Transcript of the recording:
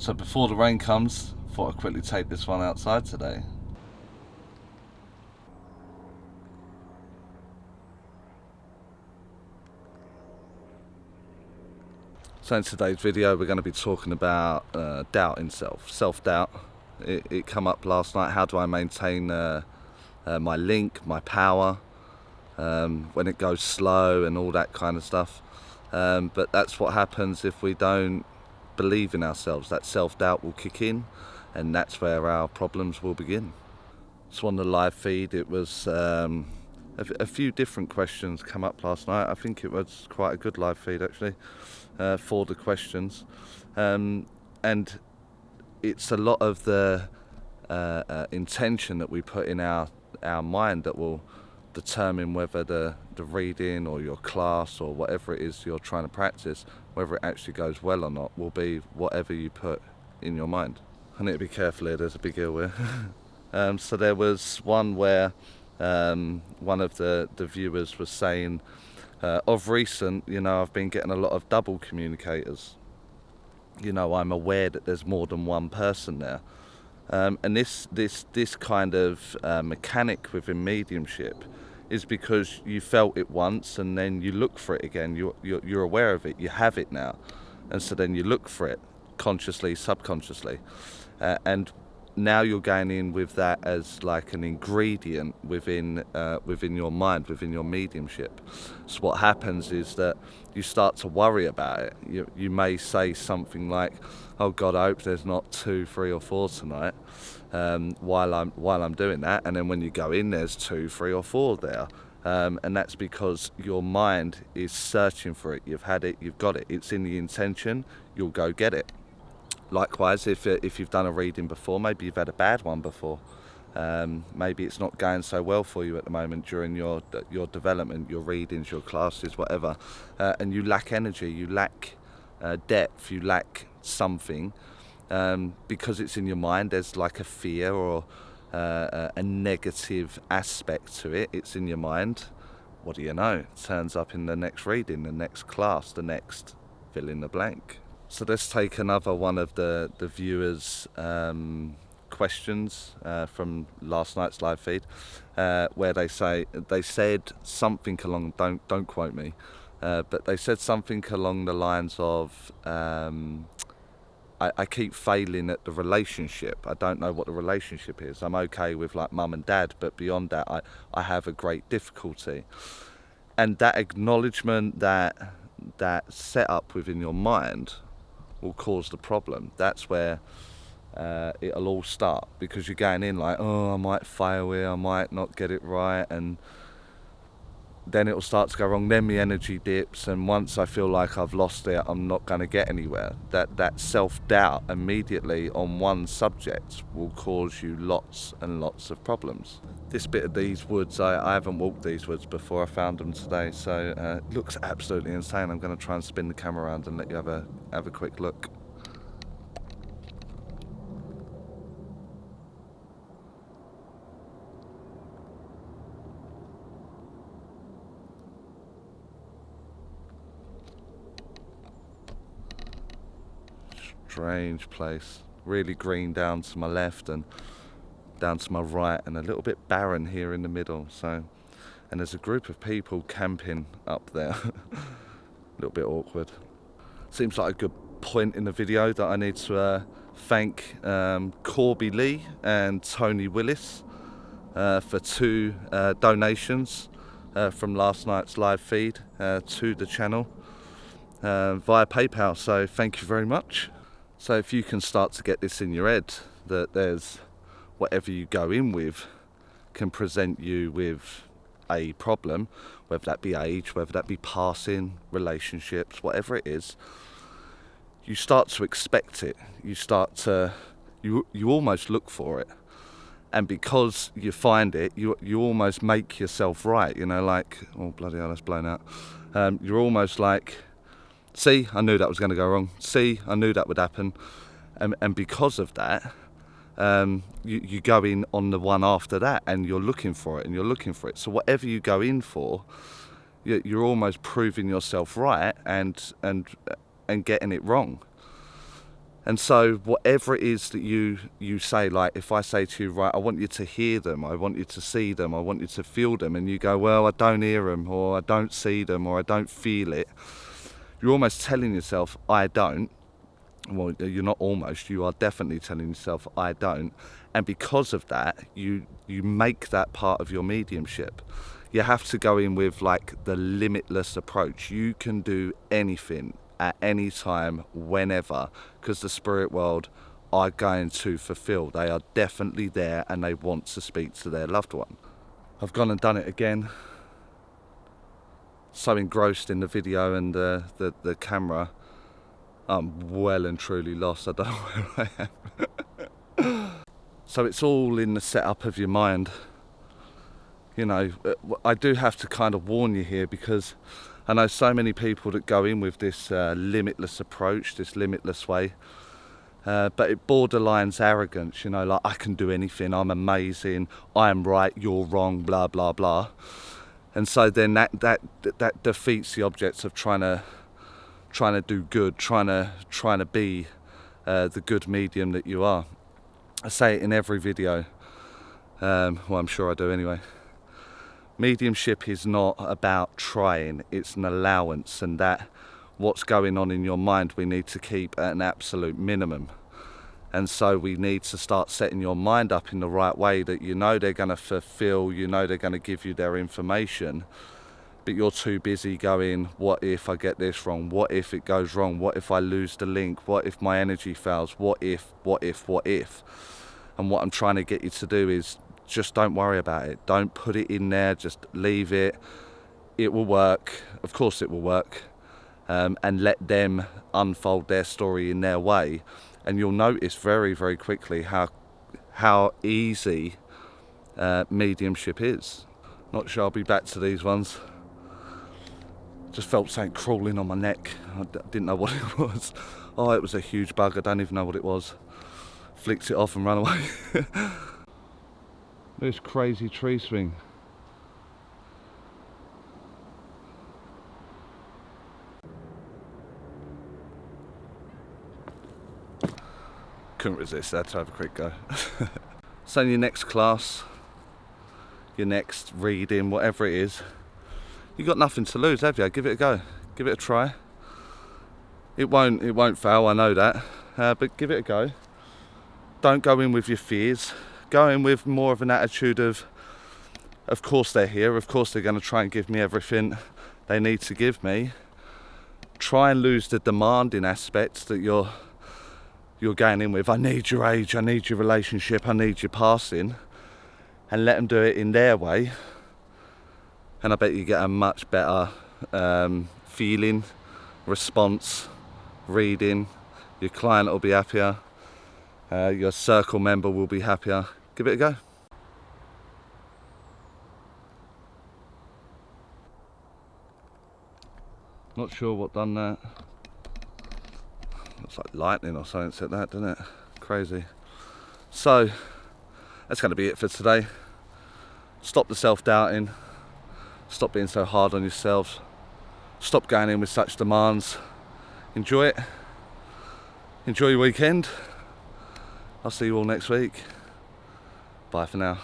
So before the rain comes, thought I'd quickly take this one outside today. So in today's video we're going to be talking about doubt in self-doubt. It come up last night. How do I maintain my link, my power, when it goes slow and all that kind of stuff. But that's what happens if we don't believe in ourselves. That self-doubt will kick in, and that's where our problems will begin. So on the live feed it was a few different questions come up last night. I think it was quite a good live feed actually for the questions, and it's a lot of the intention that we put in our mind that will determine whether the reading or your class or whatever it is you're trying to practice, whether it actually goes well or not, will be whatever you put in your mind. I need to be careful here, there's a big hill here. So there was one where one of the viewers was saying, of recent, I've been getting a lot of double communicators. I'm aware that there's more than one person there. And this kind of mechanic within mediumship is because you felt it once and then you look for it again. You're aware of it, you have it now, and so then you look for it consciously, subconsciously, and now you're going in with that as like an ingredient within your mind, within your mediumship. So what happens is that you start to worry about it. You may say something like, "Oh God, I hope there's not 2, 3 or 4 tonight," while I'm doing that, and then when you go in, there's 2, 3 or 4 there, and that's because your mind is searching for it. You've had it, you've got it. It's in the intention. You'll go get it. Likewise, if you've done a reading before, maybe you've had a bad one before, maybe it's not going so well for you at the moment during your development, your readings, your classes, whatever, and you lack energy, you lack depth, you lack something, because it's in your mind. There's like a fear or a negative aspect to it. It's in your mind. What do you know? It turns up in the next reading, the next class, the next fill in the blank. So let's take another one of the viewers' questions from last night's live feed, where they said something along, don't quote me, but they said something along the lines of, I keep failing at the relationship. I don't know what the relationship is. I'm okay with like mum and dad, but beyond that, I have a great difficulty. And that acknowledgement, that setup within your mind will cause the problem. That's where it'll all start, because you're going in like, oh, I might fail here, I might not get it right, and then it'll start to go wrong. Then my energy dips, and once I feel like I've lost it, I'm not going to get anywhere. That self-doubt immediately on one subject will cause you lots and lots of problems. This bit of these woods, I haven't walked these woods before. I found them today, so it looks absolutely insane. I'm going to try and spin the camera around and let you have a quick look. Strange place, really green down to my left and down to my right, and a little bit barren here in the middle. So, and there's a group of people camping up there. A little bit awkward. Seems like a good point in the video that I need to thank Corby Lee and Tony Willis for 2 donations from last night's live feed to the channel via PayPal. So thank you very much. So if you can start to get this in your head, that there's whatever you go in with can present you with a problem, whether that be age, whether that be passing, relationships, whatever it is, you start to expect it. You start to, you almost look for it. And because you find it, you almost make yourself right, like, oh bloody hell, that's blown out. You're almost like, see, I knew that was going to go wrong. See, I knew that would happen. And because of that, you go in on the one after that, and you're looking for it, and you're looking for it. So whatever you go in for, you're almost proving yourself right and getting it wrong. And so whatever it is that you say, like if I say to you, right, I want you to hear them, I want you to see them, I want you to feel them, and you go, well, I don't hear them, or I don't see them, or I don't feel it, you're almost telling yourself, I don't. Well, you're not almost, you are definitely telling yourself, I don't. And because of that, you make that part of your mediumship. You have to go in with like the limitless approach. You can do anything at any time, whenever, because the spirit world are going to fulfill. They are definitely there and they want to speak to their loved one. I've gone and done it again. So engrossed in the video and the camera, I'm well and truly lost. I don't know where I am. So it's all in the setup of your mind. You know, I do have to kind of warn you here, because I know so many people that go in with this limitless approach, this limitless way, but it borderlines arrogance, you know, like I can do anything, I'm amazing, I'm right, you're wrong, blah, blah, blah. And so then that defeats the object of trying to do good, trying to be the good medium that you are. I say it in every video, well, I'm sure I do anyway. Mediumship is not about trying, it's an allowance, and that what's going on in your mind we need to keep at an absolute minimum. And so we need to start setting your mind up in the right way, that you know they're going to fulfill, you know they're going to give you their information, but you're too busy going, what if I get this wrong, what if it goes wrong, what if I lose the link, what if my energy fails, what if. And what I'm trying to get you to do is just don't worry about it. Don't put it in there, just leave it. It will work, of course it will work. And let them unfold their story in their way. And you'll notice very, very quickly how easy mediumship is. Not sure I'll be back to these ones. Just felt something crawling on my neck. I didn't know what it was. Oh, it was a huge bug, I don't even know what it was. Flicked it off and ran away. This crazy tree swing. Couldn't resist, I had to have a quick go. So in your next class, your next reading, whatever it is, you've got nothing to lose, have you? Give it a go, give it a try. It won't fail, I know that, but give it a go. Don't go in with your fears. Go in with more of an attitude of course they're here, of course they're going to try and give me everything they need to give me. Try and lose the demanding aspects that you're going in with. I need your age, I need your relationship, I need your passing, and let them do it in their way. And I bet you get a much better feeling, response, reading. Your client will be happier, your circle member will be happier. Give it a go. Not sure what done that. Looks like lightning or something said that, doesn't it? Crazy. So that's going to be it for today. Stop the self-doubting. Stop being so hard on yourselves. Stop going in with such demands. Enjoy it. Enjoy your weekend. I'll see you all next week. Bye for now.